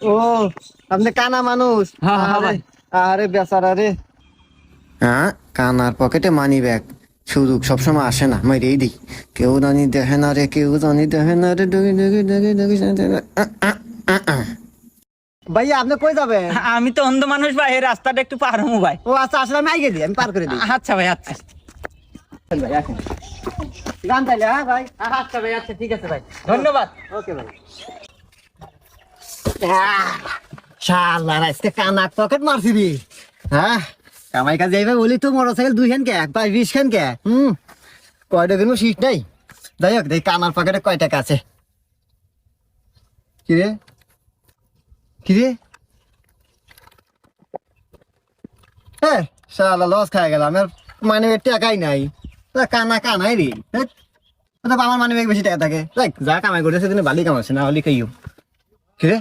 ও আপনি কানা মানুষ। হ্যাঁ, হ্যাঁ, ভাই। আরে বেচারা রে। হ্যাঁ, কানার পকেটে মানি ব্যাগ, সুযোগ সবসময় আসে না, মাইরেই দিই। কেউ জানি দেখে না রে, কেউ জানি দেখে না রে, ডুগি ডুগি ডুগি ডুগি ভাইয়া আপনি কই যাবেন? আমি তো অন্ধ মানুষ ভাই, এই রাস্তাটা একটু পার হবো ভাই। ও আচ্ছা, আসলে আমি আগে দিই, আমি পার করে দিই। আচ্ছা ভাই, আচ্ছা। ভাই আসেন, গান তাইলে। হ্যাঁ ভাই, আচ্ছা ভাই, আচ্ছা, ঠিক আছে ভাই, ধন্যবাদ। ওকে ভাই। শালার আজকে কানাক পকেট মারছি রে। হ্যাঁ, কামাই কাজ যাইবে বলি তো মোটরসাইকেল 2 খান কে, 20 খান কে। কয়টা দিন শীত নাই। যাই হোক, দেখ কানার পকেটে কয় টাকা আছে। কিরে কিরে, হ্যাঁ শালা লস খাই গেলাম। আর মানে টাকাই নাই। কানা কানাই রে। আমার মানে বেশি টাকা থাকে। যা কামাই করতেছে তিনি ভালোই কামাচ্ছে, না হলে খাইও। কিরে